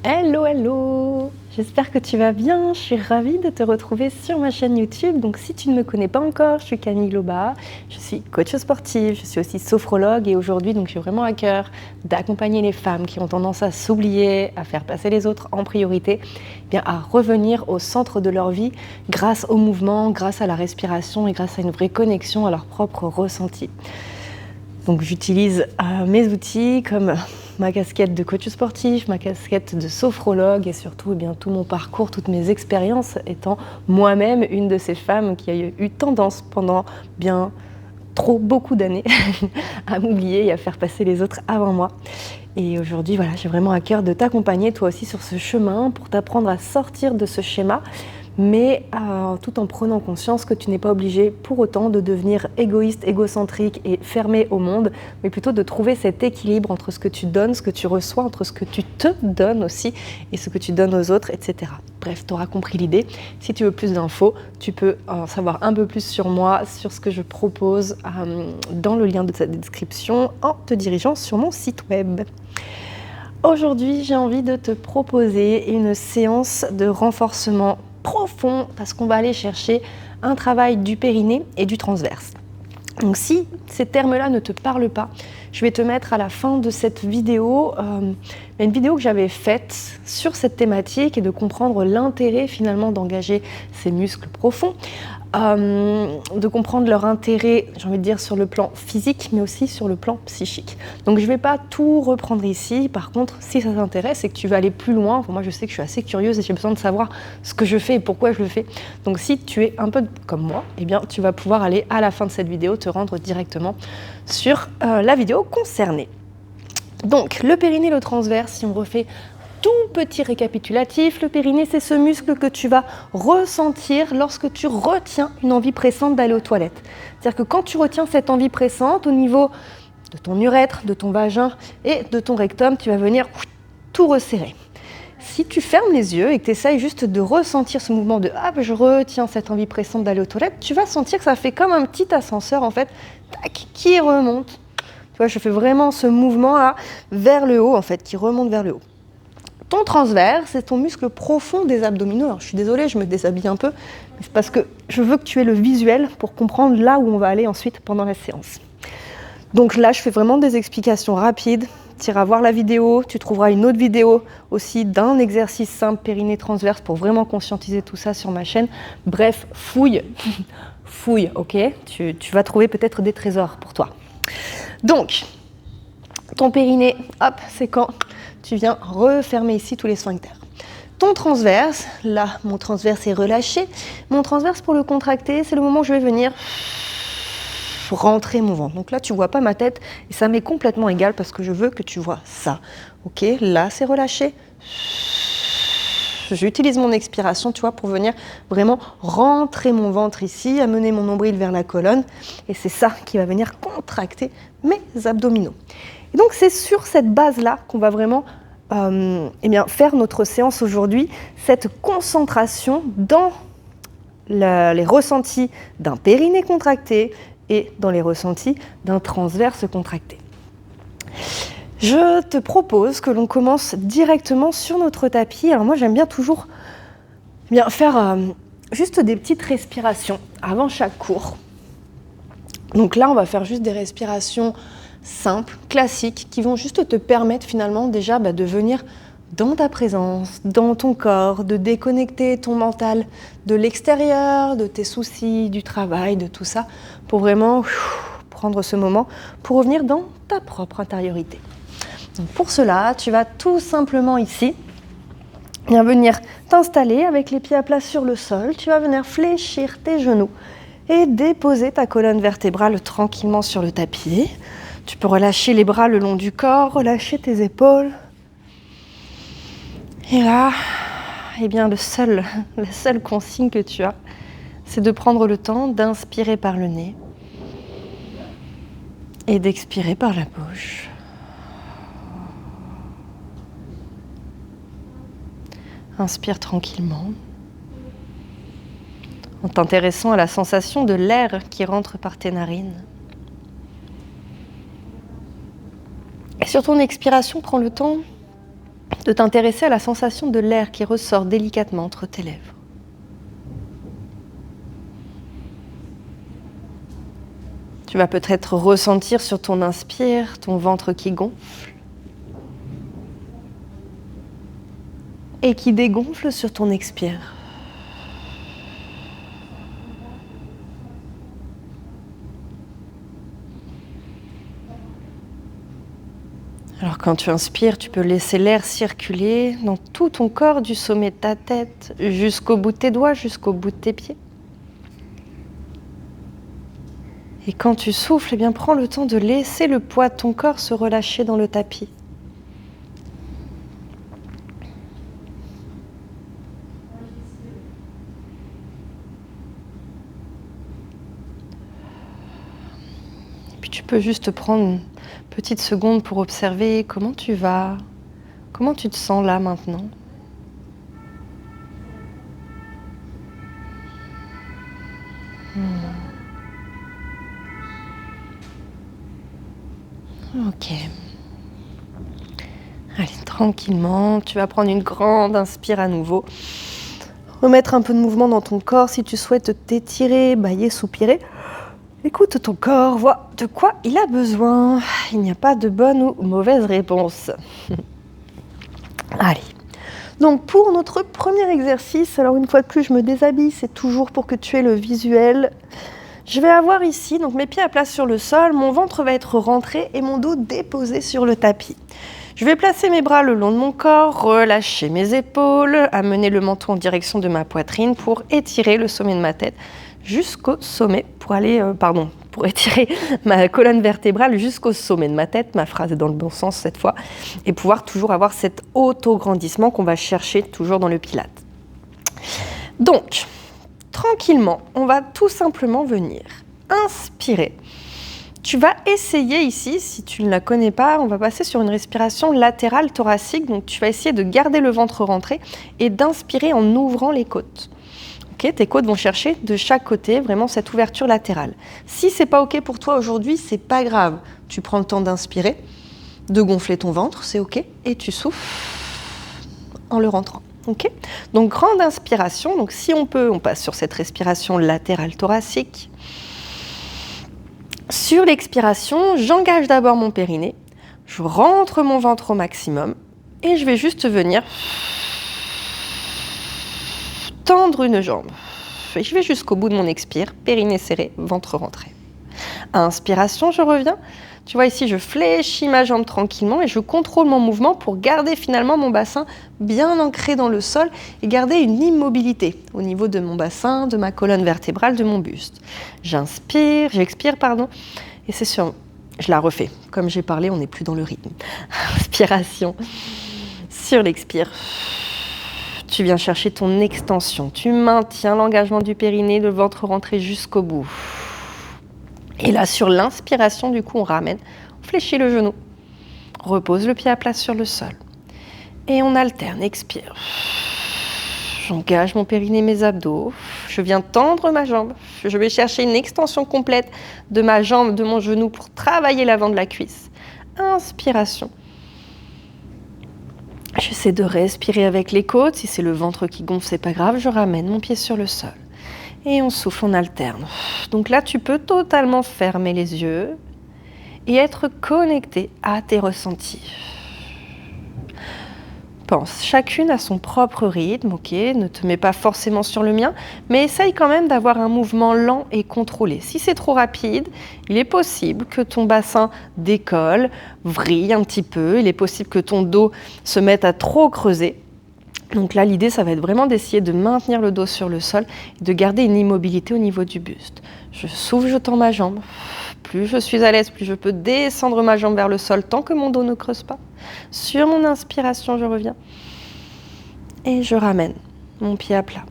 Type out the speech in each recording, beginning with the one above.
Hello, hello! J'espère que tu vas bien. Je suis ravie de te retrouver sur ma chaîne YouTube. Donc, si tu ne me connais pas encore, je suis Camille Loba. Je suis coach sportive, je suis aussi sophrologue et aujourd'hui, donc, j'ai vraiment à cœur d'accompagner les femmes qui ont tendance à s'oublier, à faire passer les autres en priorité, bien à revenir au centre de leur vie grâce au mouvement, grâce à la respiration et grâce à une vraie connexion à leur propre ressenti. Donc, j'utilise mes outils comme ma casquette de coach sportif, ma casquette de sophrologue et surtout tout mon parcours, toutes mes expériences étant moi-même une de ces femmes qui a eu tendance pendant beaucoup d'années à m'oublier et à faire passer les autres avant moi. Et aujourd'hui, voilà, j'ai vraiment à cœur de t'accompagner toi aussi sur ce chemin pour t'apprendre à sortir de ce schéma, mais tout en prenant conscience que tu n'es pas obligé pour autant de devenir égoïste, égocentrique et fermé au monde, mais plutôt de trouver cet équilibre entre ce que tu donnes, ce que tu reçois, entre ce que tu te donnes aussi et ce que tu donnes aux autres, etc. Bref, tu auras compris l'idée. Si tu veux plus d'infos, tu peux en savoir un peu plus sur moi, sur ce que je propose dans le lien de cette description en te dirigeant sur mon site web. Aujourd'hui, j'ai envie de te proposer une séance de renforcement profond parce qu'on va aller chercher un travail du périnée et du transverse. Donc si ces termes-là ne te parlent pas, je vais te mettre à la fin de cette vidéo une vidéo que j'avais faite sur cette thématique et de comprendre l'intérêt finalement d'engager ces muscles profonds, de comprendre leur intérêt, j'ai envie de dire, sur le plan physique, mais aussi sur le plan psychique. Donc je ne vais pas tout reprendre ici. Par contre, si ça t'intéresse et que tu veux aller plus loin, moi je sais que je suis assez curieuse et j'ai besoin de savoir ce que je fais et pourquoi je le fais. Donc si tu es un peu comme moi, eh bien, tu vas pouvoir aller à la fin de cette vidéo te rendre directement sur la vidéo concernée. Donc le périnée, le transverse, si on refait tout petit récapitulatif, le périnée, c'est ce muscle que tu vas ressentir lorsque tu retiens une envie pressante d'aller aux toilettes. C'est-à-dire que quand tu retiens cette envie pressante au niveau de ton urètre, de ton vagin et de ton rectum, tu vas venir tout resserrer. Si tu fermes les yeux et que tu essayes juste de ressentir ce mouvement de « hop, je retiens cette envie pressante d'aller aux toilettes », tu vas sentir que ça fait comme un petit ascenseur en fait, tac, qui remonte. Tu vois, je fais vraiment ce mouvement-là vers le haut en fait, qui remonte vers le haut. Ton transverse, c'est ton muscle profond des abdominaux. Alors, je suis désolée, je me déshabille un peu, mais c'est parce que je veux que tu aies le visuel pour comprendre là où on va aller ensuite pendant la séance. Donc là, je fais vraiment des explications rapides. Tu iras voir la vidéo, tu trouveras une autre vidéo aussi d'un exercice simple périnée transverse pour vraiment conscientiser tout ça sur ma chaîne. Bref, fouille, ok ? Tu vas trouver peut-être des trésors pour toi. Donc, ton périnée, hop, c'est quand tu viens refermer ici tous les sphincters. Ton transverse, là, mon transverse est relâché. Mon transverse, pour le contracter, c'est le moment où je vais venir rentrer mon ventre. Donc là, tu ne vois pas ma tête et ça m'est complètement égal parce que je veux que tu vois ça. Ok, là, c'est relâché. J'utilise mon expiration, tu vois, pour venir vraiment rentrer mon ventre ici, amener mon nombril vers la colonne. Et c'est ça qui va venir contracter mes abdominaux. Et donc, c'est sur cette base-là qu'on va vraiment faire notre séance aujourd'hui, cette concentration dans les ressentis d'un périnée contracté et dans les ressentis d'un transverse contracté. Je te propose que l'on commence directement sur notre tapis. Alors moi, j'aime bien toujours faire juste des petites respirations avant chaque cours. Donc là, on va faire juste des respirations simples, classiques, qui vont juste te permettre finalement déjà de venir dans ta présence, dans ton corps, de déconnecter ton mental de l'extérieur, de tes soucis, du travail, de tout ça, pour vraiment prendre ce moment pour revenir dans ta propre intériorité. Donc pour cela, tu vas tout simplement ici venir t'installer avec les pieds à plat sur le sol. Tu vas venir fléchir tes genoux et déposer ta colonne vertébrale tranquillement sur le tapis. Tu peux relâcher les bras le long du corps, relâcher tes épaules. Et là, la seule consigne que tu as, c'est de prendre le temps d'inspirer par le nez et d'expirer par la bouche. Inspire tranquillement en t'intéressant à la sensation de l'air qui rentre par tes narines. Et sur ton expiration, prends le temps de t'intéresser à la sensation de l'air qui ressort délicatement entre tes lèvres. Tu vas peut-être ressentir sur ton inspire ton ventre qui gonfle et qui dégonfle sur ton expire. Alors quand tu inspires, tu peux laisser l'air circuler dans tout ton corps, du sommet de ta tête jusqu'au bout de tes doigts, jusqu'au bout de tes pieds. Et quand tu souffles, eh bien, prends le temps de laisser le poids de ton corps se relâcher dans le tapis. Puis tu peux juste prendre une petite seconde pour observer comment tu vas, comment tu te sens là maintenant. Ok. Allez, tranquillement, tu vas prendre une grande inspire à nouveau. Remettre un peu de mouvement dans ton corps si tu souhaites t'étirer, bâiller, soupirer. Écoute ton corps, vois de quoi il a besoin. Il n'y a pas de bonne ou mauvaise réponse. Allez. Donc pour notre premier exercice, alors une fois de plus je me déshabille, c'est toujours pour que tu aies le visuel. Je vais avoir ici donc mes pieds à plat sur le sol, mon ventre va être rentré et mon dos déposé sur le tapis. Je vais placer mes bras le long de mon corps, relâcher mes épaules, amener le menton en direction de ma poitrine pour étirer le sommet de ma tête jusqu'au sommet, pour étirer ma colonne vertébrale jusqu'au sommet de ma tête, ma phrase est dans le bon sens cette fois, et pouvoir toujours avoir cet auto-grandissement qu'on va chercher toujours dans le pilate. Donc, tranquillement, on va tout simplement venir inspirer. Tu vas essayer ici, si tu ne la connais pas, on va passer sur une respiration latérale thoracique. Donc tu vas essayer de garder le ventre rentré et d'inspirer en ouvrant les côtes. Okay, tes côtes vont chercher de chaque côté vraiment cette ouverture latérale. Si c'est pas ok pour toi aujourd'hui, c'est pas grave. Tu prends le temps d'inspirer, de gonfler ton ventre, c'est ok, et tu souffles en le rentrant. Okay, donc grande inspiration. Donc si on peut, on passe sur cette respiration latérale thoracique. Sur l'expiration, j'engage d'abord mon périnée, je rentre mon ventre au maximum et je vais juste venir tendre une jambe. Et je vais jusqu'au bout de mon expire, périnée serré, ventre rentré. Inspiration, je reviens. Tu vois ici, je fléchis ma jambe tranquillement et je contrôle mon mouvement pour garder finalement mon bassin bien ancré dans le sol et garder une immobilité au niveau de mon bassin, de ma colonne vertébrale, de mon buste. J'expire, et c'est sûr, je la refais. Comme j'ai parlé, on n'est plus dans le rythme. Inspiration, sur l'expire. Tu viens chercher ton extension, tu maintiens l'engagement du périnée, le ventre rentré jusqu'au bout. Et là, sur l'inspiration, du coup, on ramène, on fléchit le genou, repose le pied à plat sur le sol. Et on alterne, expire. J'engage mon périnée, mes abdos. Je viens tendre ma jambe. Je vais chercher une extension complète de ma jambe, de mon genou pour travailler l'avant de la cuisse. Inspiration. J'essaie de respirer avec les côtes. Si c'est le ventre qui gonfle, c'est pas grave. Je ramène mon pied sur le sol. Et on souffle, on alterne. Donc là, tu peux totalement fermer les yeux et être connecté à tes ressentis. Pense, chacune a son propre rythme, ok, ne te mets pas forcément sur le mien, mais essaye quand même d'avoir un mouvement lent et contrôlé. Si c'est trop rapide, il est possible que ton bassin décolle, vrille un petit peu, il est possible que ton dos se mette à trop creuser. Donc là, l'idée, ça va être vraiment d'essayer de maintenir le dos sur le sol et de garder une immobilité au niveau du buste. Je souffle, je tends ma jambe. Plus je suis à l'aise, plus je peux descendre ma jambe vers le sol tant que mon dos ne creuse pas. Sur mon inspiration, je reviens. Et je ramène mon pied à plat.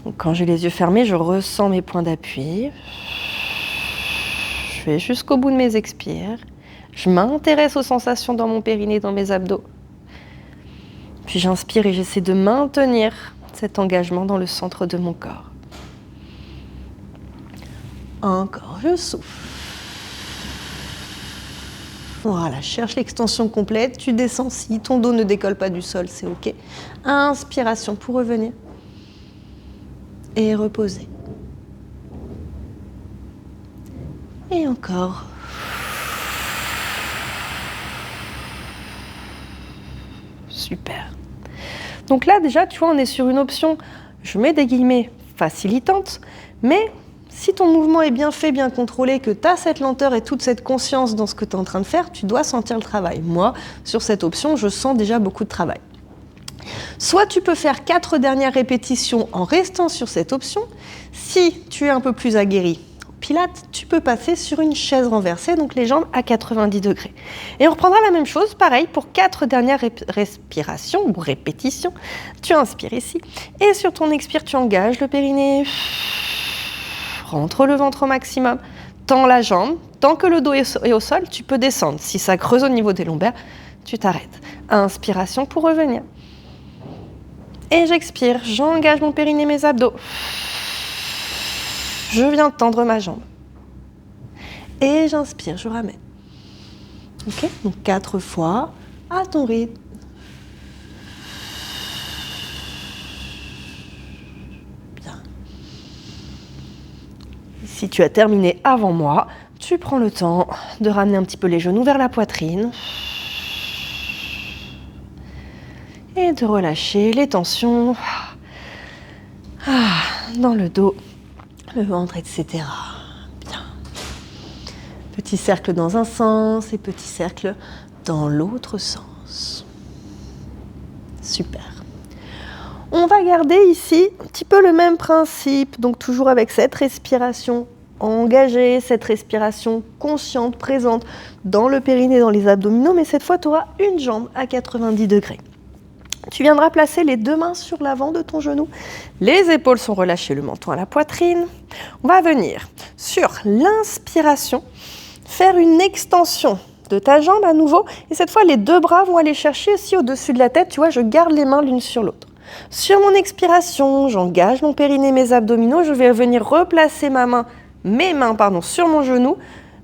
Donc, quand j'ai les yeux fermés, je ressens mes points d'appui. Je vais jusqu'au bout de mes expires. Je m'intéresse aux sensations dans mon périnée, dans mes abdos. Puis j'inspire et j'essaie de maintenir cet engagement dans le centre de mon corps. Encore, je souffle. Voilà, cherche l'extension complète, tu descends. Si ton dos ne décolle pas du sol, c'est OK. Inspiration pour revenir. Et reposer. Et encore. Super. Donc là, déjà, tu vois, on est sur une option, je mets des guillemets, facilitante, mais si ton mouvement est bien fait, bien contrôlé, que tu as cette lenteur et toute cette conscience dans ce que tu es en train de faire, tu dois sentir le travail. Moi, sur cette option, je sens déjà beaucoup de travail. Soit tu peux faire 4 dernières répétitions en restant sur cette option. Si tu es un peu plus aguerri au Pilates, tu peux passer sur une chaise renversée, donc les jambes à 90 degrés. Et on reprendra la même chose, pareil, pour 4 dernières respirations ou répétitions. Tu inspires ici. Et sur ton expire, tu engages le périnée. Rentre le ventre au maximum. Tends la jambe. Tant que le dos est au sol, tu peux descendre. Si ça creuse au niveau des lombaires, tu t'arrêtes. Inspiration pour revenir. Et j'expire, j'engage mon périnée, mes abdos. Je viens tendre ma jambe. Et j'inspire, je ramène. Ok, donc 4 fois, à ton rythme. Bien. Si tu as terminé avant moi, tu prends le temps de ramener un petit peu les genoux vers la poitrine. Et de relâcher les tensions dans le dos, Le ventre, etc. Bien. Petit cercle dans un sens et petit cercle dans l'autre sens. Super. On va garder ici un petit peu le même principe, donc toujours avec cette respiration engagée, cette respiration consciente, présente dans le périnée, dans les abdominaux, mais cette fois tu auras une jambe à 90 degrés. Tu viendras placer les 2 mains sur l'avant de ton genou. Les épaules sont relâchées, le menton à la poitrine. On va venir sur l'inspiration, faire une extension de ta jambe à nouveau. Et cette fois, les 2 bras vont aller chercher aussi au-dessus de la tête. Tu vois, je garde les mains l'une sur l'autre. Sur mon expiration, j'engage mon périnée, mes abdominaux. Je vais venir replacer mes mains sur mon genou.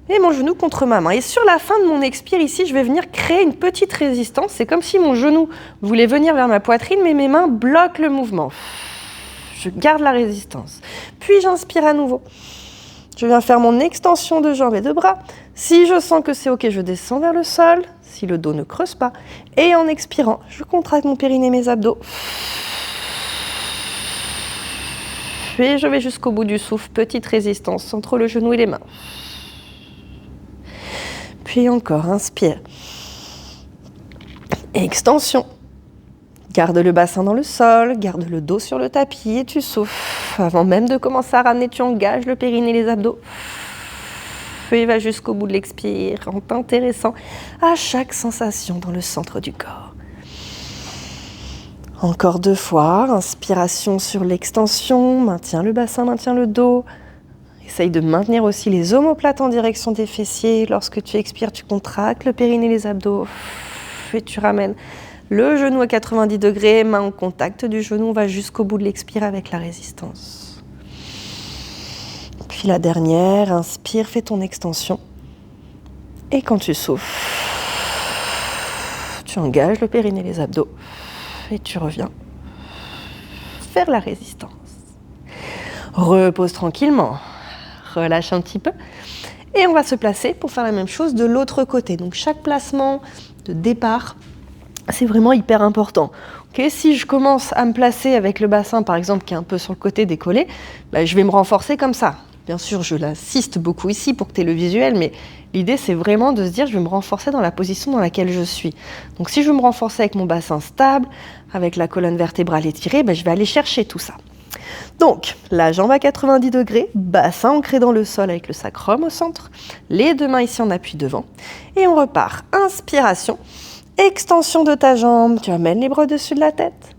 Et mon genou contre ma main. Et sur la fin de mon expire ici, je vais venir créer une petite résistance. C'est comme si mon genou voulait venir vers ma poitrine, mais mes mains bloquent le mouvement. Je garde la résistance. Puis j'inspire à nouveau. Je viens faire mon extension de jambes et de bras. Si je sens que c'est OK, je descends vers le sol. Si le dos ne creuse pas. Et en expirant, je contracte mon périnée, mes abdos. Puis je vais jusqu'au bout du souffle. Petite résistance entre le genou et les mains. Puis encore, inspire. Extension. Garde le bassin dans le sol, garde le dos sur le tapis et tu souffles. Avant même de commencer à ramener, tu engages le périnée et les abdos. Et va jusqu'au bout de l'expire en t'intéressant à chaque sensation dans le centre du corps. Encore 2 fois, inspiration sur l'extension, maintiens le bassin, maintiens le dos. Essaye de maintenir aussi les omoplates en direction des fessiers. Lorsque tu expires, tu contractes le périnée, les abdos. Et tu ramènes le genou à 90 degrés, main en contact du genou. On va jusqu'au bout de l'expire avec la résistance. Puis la dernière, inspire, fais ton extension. Et quand tu souffles, tu engages le périnée, les abdos. Et tu reviens faire la résistance. Repose tranquillement. Relâche un petit peu. Et on va se placer pour faire la même chose de l'autre côté. Donc chaque placement de départ, c'est vraiment hyper important. Okay, si je commence à me placer avec le bassin, par exemple, qui est un peu sur le côté décollé, je vais me renforcer comme ça. Bien sûr, je l'insiste beaucoup ici pour que tu aies le visuel, mais l'idée, c'est vraiment de se dire, je vais me renforcer dans la position dans laquelle je suis. Donc si je veux me renforcer avec mon bassin stable, avec la colonne vertébrale étirée, je vais aller chercher tout ça. Donc, la jambe à 90 degrés, bassin ancré dans le sol avec le sacrum au centre, les 2 mains ici en appui devant, et on repart. Inspiration, extension de ta jambe, tu amènes les bras au-dessus de la tête.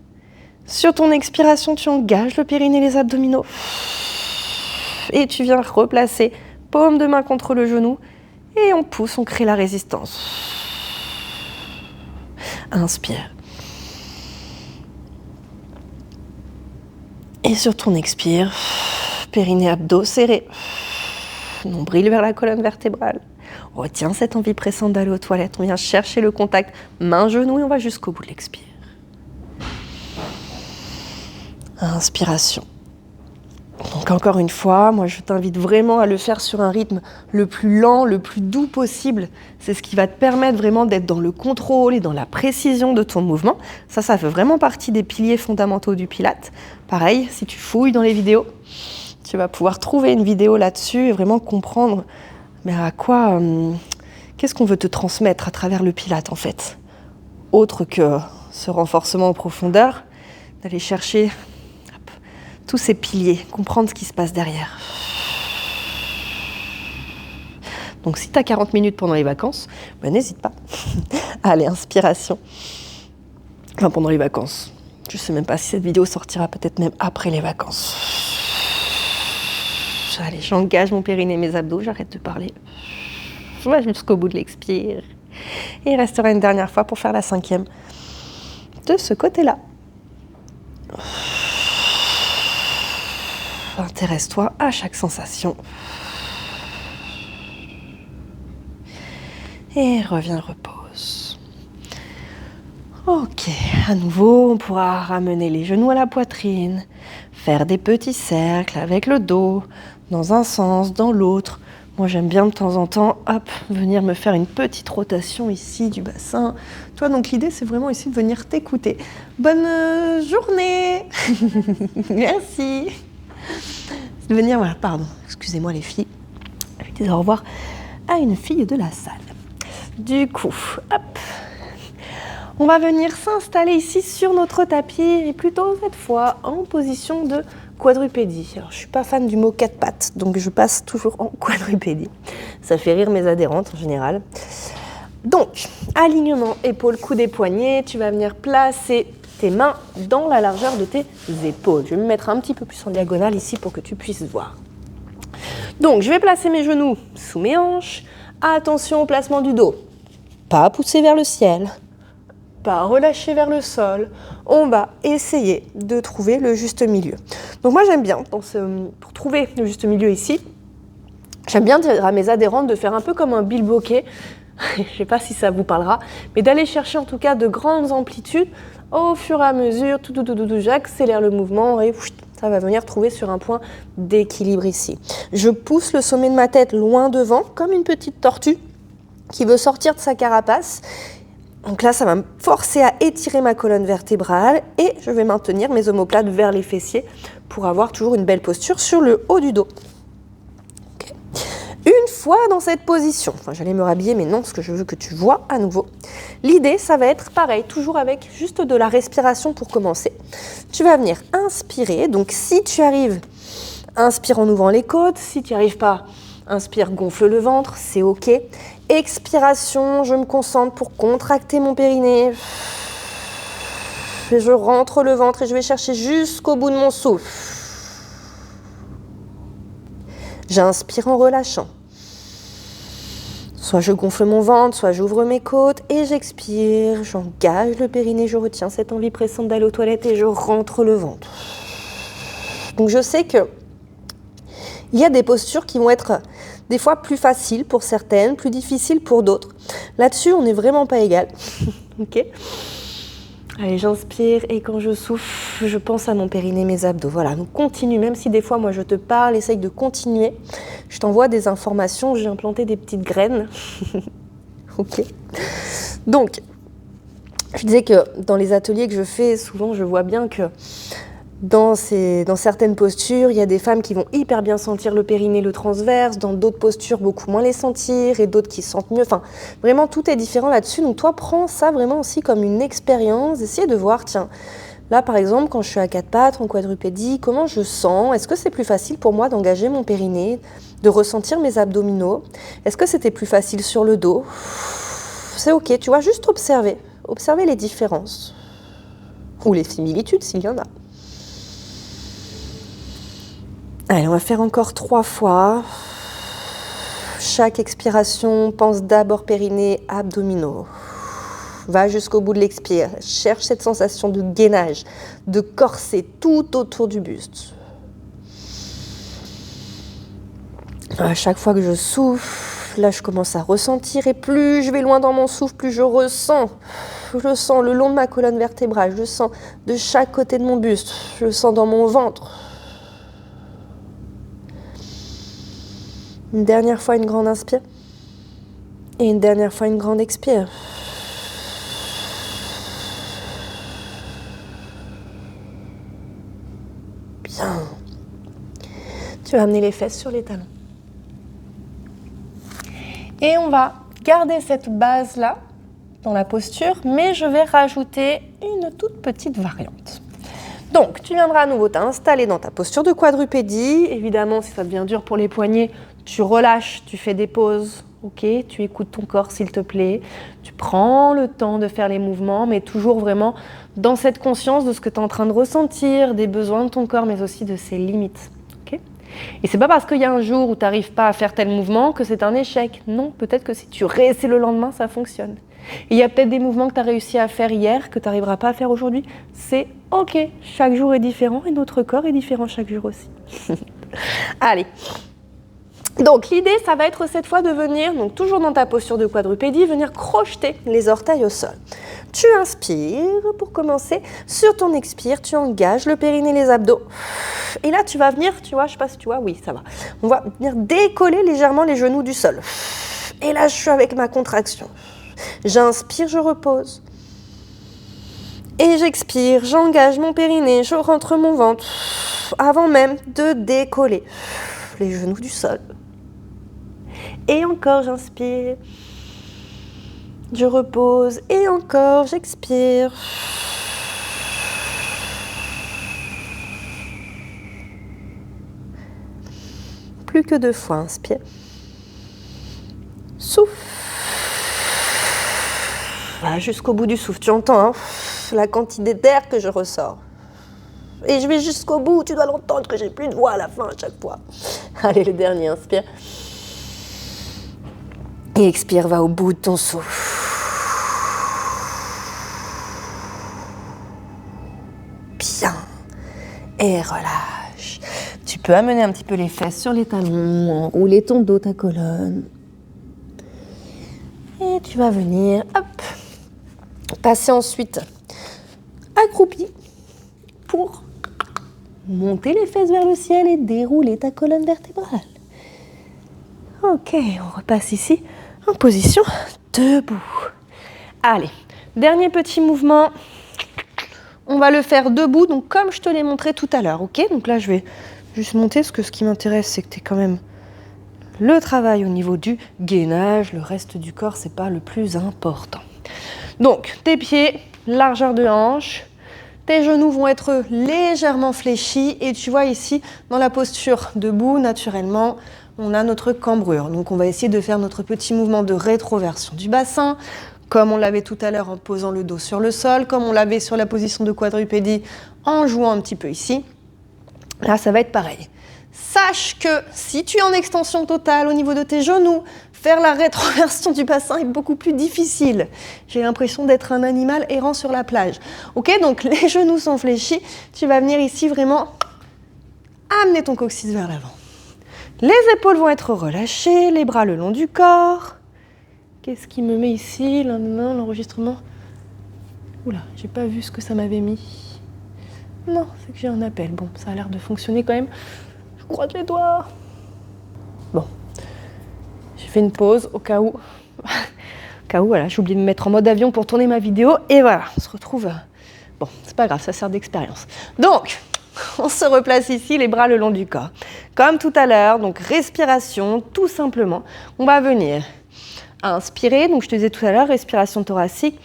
Sur ton expiration, tu engages le périnée, les abdominaux, et tu viens replacer paume de main contre le genou, et on pousse, on crée la résistance. Inspire. Et sur ton expire, périnée, abdos serrés, nombril vers la colonne vertébrale. Retiens cette envie pressante d'aller aux toilettes. On vient chercher le contact main-genou et on va jusqu'au bout de l'expire. Inspiration. Donc encore une fois, moi je t'invite vraiment à le faire sur un rythme le plus lent, le plus doux possible. C'est ce qui va te permettre vraiment d'être dans le contrôle et dans la précision de ton mouvement. Ça fait vraiment partie des piliers fondamentaux du Pilates. Pareil, si tu fouilles dans les vidéos, tu vas pouvoir trouver une vidéo là-dessus et vraiment comprendre qu'est-ce qu'on veut te transmettre à travers le Pilates en fait. Autre que ce renforcement en profondeur, d'aller chercher tous ces piliers, comprendre ce qui se passe derrière. Donc si tu as 40 minutes pendant les vacances, n'hésite pas. Allez, inspiration. Enfin, pendant les vacances. Je ne sais même pas si cette vidéo sortira, peut-être même après les vacances. Allez, j'engage mon périnée, mes abdos, j'arrête de parler. Je vais jusqu'au bout de l'expire. Et il restera une dernière fois pour faire la 5e de ce côté-là. Intéresse-toi à chaque sensation. Et reviens, repose. Ok, à nouveau, on pourra ramener les genoux à la poitrine, faire des petits cercles avec le dos, dans un sens, dans l'autre. Moi, j'aime bien de temps en temps, venir me faire une petite rotation ici du bassin. Toi, donc l'idée, c'est vraiment ici de venir t'écouter. Bonne journée. Merci. De venir, excusez-moi les filles, je vais dire au revoir à une fille de la salle. Du coup, on va venir s'installer ici sur notre tapis et plutôt cette fois en position de quadrupédie. Alors, je ne suis pas fan du mot 4 pattes, donc je passe toujours en quadrupédie. Ça fait rire mes adhérentes en général. Donc, alignement, épaules, coudes et poignets, tu vas venir placer tes mains dans la largeur de tes épaules. Je vais me mettre un petit peu plus en diagonale ici pour que tu puisses voir. Donc, je vais placer mes genoux sous mes hanches. Attention au placement du dos. Pas pousser vers le ciel, pas relâcher vers le sol. On va essayer de trouver le juste milieu. Donc moi, j'aime bien, pour trouver le juste milieu ici, j'aime bien dire à mes adhérentes de faire un peu comme un bilboquet. Je ne sais pas si ça vous parlera, mais d'aller chercher en tout cas de grandes amplitudes. Au fur et à mesure, j'accélère le mouvement et ça va venir trouver sur un point d'équilibre ici. Je pousse le sommet de ma tête loin devant, comme une petite tortue qui veut sortir de sa carapace. Donc là, ça va me forcer à étirer ma colonne vertébrale et je vais maintenir mes omoplates vers les fessiers pour avoir toujours une belle posture sur le haut du dos. Une fois dans cette position, j'allais me rhabiller, mais non, parce que je veux que tu vois à nouveau. L'idée, ça va être pareil, toujours avec juste de la respiration pour commencer. Tu vas venir inspirer, donc si tu arrives, inspire en ouvrant les côtes. Si tu n'y arrives pas, inspire, gonfle le ventre, c'est ok. Expiration, je me concentre pour contracter mon périnée. Et je rentre le ventre et je vais chercher jusqu'au bout de mon souffle. J'inspire en relâchant. Soit je gonfle mon ventre, soit j'ouvre mes côtes et j'expire. J'engage le périnée, je retiens cette envie pressante d'aller aux toilettes et je rentre le ventre. Donc je sais que il y a des postures qui vont être des fois plus faciles pour certaines, plus difficiles pour d'autres. Là-dessus, on n'est vraiment pas égal. Ok ? Allez, j'inspire et quand je souffle, je pense à mon périnée, mes abdos. Voilà, donc continue, même si des fois, moi, je te parle, essaye de continuer. Je t'envoie des informations, j'ai implanté des petites graines. Ok. Donc, je disais que dans les ateliers que je fais, souvent, je vois bien que dans certaines postures, il y a des femmes qui vont hyper bien sentir le périnée, le transverse, dans d'autres postures, beaucoup moins les sentir, et d'autres qui sentent mieux. Enfin, vraiment, tout est différent là-dessus. Donc, toi, prends ça vraiment aussi comme une expérience. Essaye de voir, tiens, là, par exemple, quand je suis à 4 pattes, en quadrupédie, comment je sens ? Est-ce que c'est plus facile pour moi d'engager mon périnée, de ressentir mes abdominaux ? Est-ce que c'était plus facile sur le dos ? C'est ok, tu vois, juste observer. Observer les différences. Ou les similitudes, s'il y en a. Allez, on va faire encore 3 fois. Chaque expiration, pense d'abord périnée, abdominaux. Va jusqu'au bout de l'expire. Cherche cette sensation de gainage, de corset tout autour du buste. À chaque fois que je souffle, Là, je commence à ressentir et plus je vais loin dans mon souffle, plus je ressens. Je le sens le long de ma colonne vertébrale, je le sens de chaque côté de mon buste, je le sens dans mon ventre. Une dernière fois, une grande inspire. Et une dernière fois, une grande expire. Bien. Tu vas amener les fesses sur les talons. Et on va garder cette base-là dans la posture, mais je vais rajouter une toute petite variante. Donc, tu viendras à nouveau t'installer dans ta posture de quadrupédie. Évidemment, si ça devient dur pour les poignets, tu relâches, tu fais des pauses, ok ? Tu écoutes ton corps, s'il te plaît. Tu prends le temps de faire les mouvements, mais toujours vraiment dans cette conscience de ce que tu es en train de ressentir, des besoins de ton corps, mais aussi de ses limites. Okay ? Et c'est pas parce qu'il y a un jour où tu n'arrives pas à faire tel mouvement que c'est un échec. Non, peut-être que si tu réessaies le lendemain, ça fonctionne. Et il y a peut-être des mouvements que tu as réussi à faire hier que tu n'arriveras pas à faire aujourd'hui. C'est ok, chaque jour est différent et notre corps est différent chaque jour aussi. Allez. Donc l'idée, ça va être cette fois de venir, donc toujours dans ta posture de quadrupédie, venir crocheter les orteils au sol. Tu inspires pour commencer. Sur ton expire, tu engages le périnée, les abdos. Et là, tu vas venir, tu vois, je ne sais pas si tu vois, oui, ça va. On va venir décoller légèrement les genoux du sol. Et là, je suis avec ma contraction. J'inspire, je repose. Et j'expire, j'engage mon périnée, je rentre mon ventre avant même de décoller les genoux du sol. Et encore, j'inspire. Je repose. Et encore, j'expire. Plus que 2 fois, inspire. Souffle. Voilà, jusqu'au bout du souffle. Tu entends hein, la quantité d'air que je ressors. Et je vais jusqu'au bout. Tu dois l'entendre que j'ai plus de voix à la fin à chaque fois. Allez, le dernier, inspire. Et expire, va au bout de ton souffle. Bien. Et relâche. Tu peux amener un petit peu les fesses sur les talons, enrouler ton dos, ta colonne. Et tu vas venir, hop, passer ensuite accroupi pour monter les fesses vers le ciel et dérouler ta colonne vertébrale. Ok, on repasse ici en position debout. Allez, dernier petit mouvement. On va le faire debout, donc comme je te l'ai montré tout à l'heure, ok ? Donc là, je vais juste monter, parce que ce qui m'intéresse, c'est que tu aies quand même le travail au niveau du gainage. Le reste du corps, c'est pas le plus important. Donc, tes pieds, largeur de hanche. Tes genoux vont être légèrement fléchis. Et tu vois ici, dans la posture debout, naturellement, on a notre cambrure. Donc, on va essayer de faire notre petit mouvement de rétroversion du bassin, comme on l'avait tout à l'heure en posant le dos sur le sol, comme on l'avait sur la position de quadrupédie en jouant un petit peu ici. Là, ça va être pareil. Sache que si tu es en extension totale au niveau de tes genoux, faire la rétroversion du bassin est beaucoup plus difficile. J'ai l'impression d'être un animal errant sur la plage. Ok, donc les genoux sont fléchis. Tu vas venir ici vraiment amener ton coccyx vers l'avant. Les épaules vont être relâchées, les bras le long du corps. Qu'est-ce qui me met ici, l'enregistrement? Oula, j'ai pas vu ce que ça m'avait mis. Non, c'est que j'ai un appel. Bon, ça a l'air de fonctionner quand même. Je croise les doigts. Bon, j'ai fait une pause au cas où. Voilà, j'ai oublié de me mettre en mode avion pour tourner ma vidéo. Et voilà, on se retrouve. Bon, c'est pas grave, ça sert d'expérience. Donc, on se replace ici, les bras le long du corps. Comme tout à l'heure, donc respiration, tout simplement. On va venir inspirer. Donc, je te disais tout à l'heure, respiration thoracique.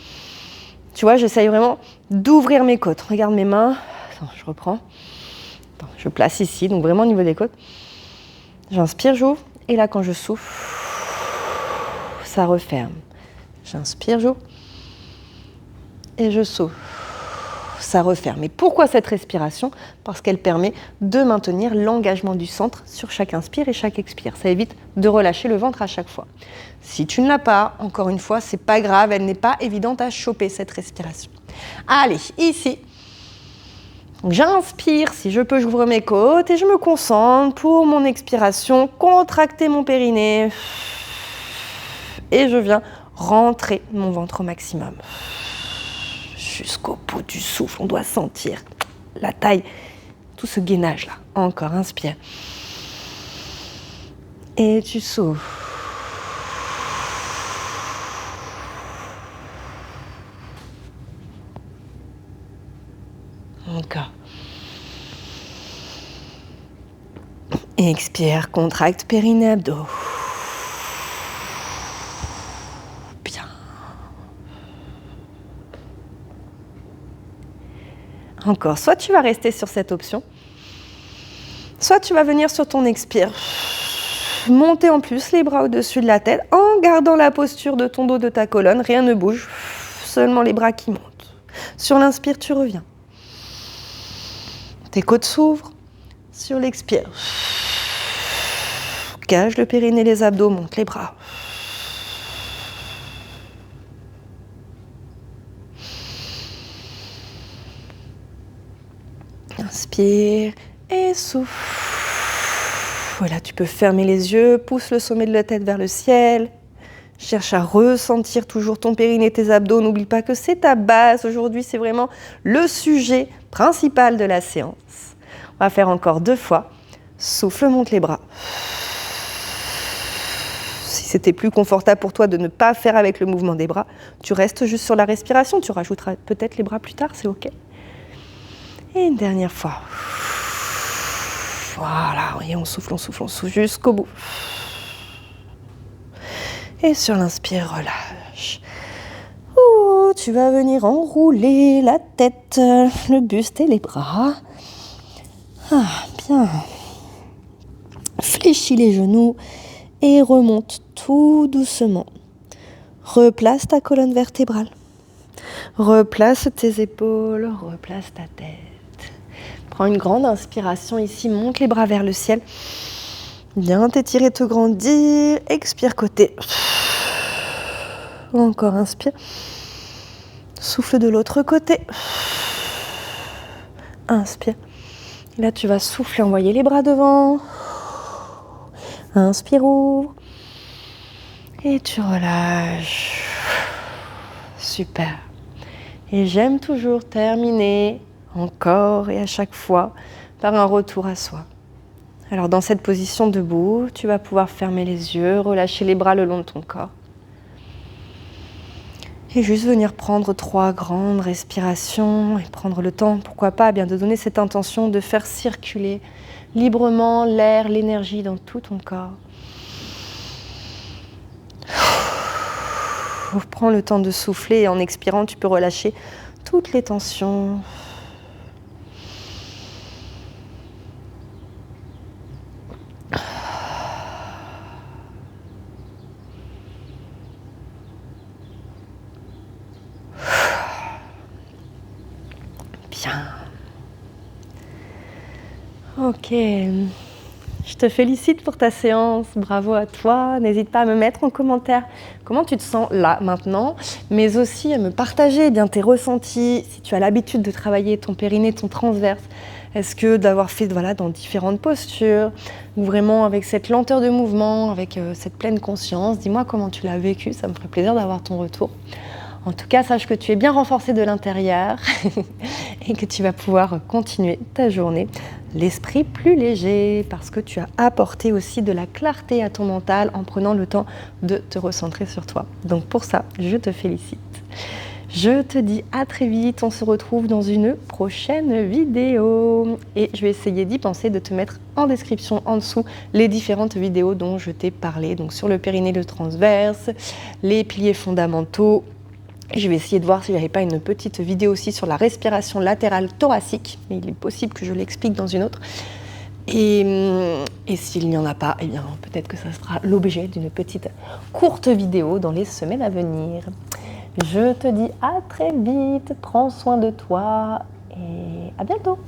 Tu vois, j'essaye vraiment d'ouvrir mes côtes. Regarde mes mains. Attends, je reprends. Attends, je place ici, donc vraiment au niveau des côtes. J'inspire, j'ouvre. Et là, quand je souffle, ça referme. J'inspire, j'ouvre. Et je souffle. Ça referme. Et pourquoi cette respiration? Parce qu'elle permet de maintenir l'engagement du centre sur chaque inspire et chaque expire. Ça évite de relâcher le ventre à chaque fois. Si tu ne l'as pas, encore une fois, c'est pas grave, elle n'est pas évidente à choper cette respiration. Allez, ici. J'inspire, si je peux, j'ouvre mes côtes et je me concentre pour mon expiration, contracter mon périnée. et je viens rentrer mon ventre au maximum. Jusqu'au bout du souffle, on doit sentir la taille, tout ce gainage là. Encore, inspire. Et tu souffles. Encore. Expire, contracte périnée, abdos. Bien. Encore, soit tu vas rester sur cette option, soit tu vas venir sur ton expire. Monter en plus les bras au-dessus de la tête en gardant la posture de ton dos, de ta colonne. Rien ne bouge, seulement les bras qui montent. Sur l'inspire, tu reviens. Tes côtes s'ouvrent. Sur l'expire, cage le périnée, les abdos, monte les bras. Inspire et souffle. Voilà, tu peux fermer les yeux, pousse le sommet de la tête vers le ciel. Cherche à ressentir toujours ton périnée, tes abdos. N'oublie pas que c'est ta base. Aujourd'hui, c'est vraiment le sujet principal de la séance. On va faire encore 2 fois. Souffle, monte les bras. Si c'était plus confortable pour toi de ne pas faire avec le mouvement des bras, tu restes juste sur la respiration. Tu rajouteras peut-être les bras plus tard, c'est OK. Et une dernière fois. Voilà, et on souffle jusqu'au bout. Et sur l'inspire, relâche. Oh, tu vas venir enrouler la tête, le buste et les bras. Ah, bien. Fléchis les genoux et remonte tout doucement. Replace ta colonne vertébrale. Replace tes épaules, replace ta tête. Prends une grande inspiration ici, monte les bras vers le ciel. Bien t'étirer, te grandir. Expire côté. Encore inspire. Souffle de l'autre côté. Inspire. Et là, tu vas souffler, envoyer les bras devant. Inspire, ouvre. Et tu relâches. Super. Et j'aime toujours terminer encore et à chaque fois par un retour à soi. Alors dans cette position debout, tu vas pouvoir fermer les yeux, relâcher les bras le long de ton corps. Et juste venir prendre 3 grandes respirations et prendre le temps, pourquoi pas, bien de donner cette intention de faire circuler librement l'air, l'énergie dans tout ton corps. Prends le temps de souffler et en expirant, tu peux relâcher toutes les tensions. Bien. Ok. Je te félicite pour ta séance, bravo à toi. N'hésite pas à me mettre en commentaire comment tu te sens là, maintenant, mais aussi à me partager bien tes ressentis, si tu as l'habitude de travailler ton périnée, ton transverse. Est-ce que d'avoir fait dans différentes postures, ou vraiment avec cette lenteur de mouvement, avec cette pleine conscience, dis-moi comment tu l'as vécu, ça me ferait plaisir d'avoir ton retour. En tout cas, sache que tu es bien renforcé de l'intérieur et que tu vas pouvoir continuer ta journée l'esprit plus léger parce que tu as apporté aussi de la clarté à ton mental en prenant le temps de te recentrer sur toi. Donc pour ça, je te félicite. Je te dis à très vite, on se retrouve dans une prochaine vidéo. Et je vais essayer d'y penser, de te mettre en description en dessous les différentes vidéos dont je t'ai parlé. Donc sur le périnée, le transverse, les piliers fondamentaux. Je vais essayer de voir s'il n'y avait pas une petite vidéo aussi sur la respiration latérale thoracique. Mais il est possible que je l'explique dans une autre. Et s'il n'y en a pas, eh bien peut-être que ça sera l'objet d'une petite courte vidéo dans les semaines à venir. Je te dis à très vite, prends soin de toi et à bientôt.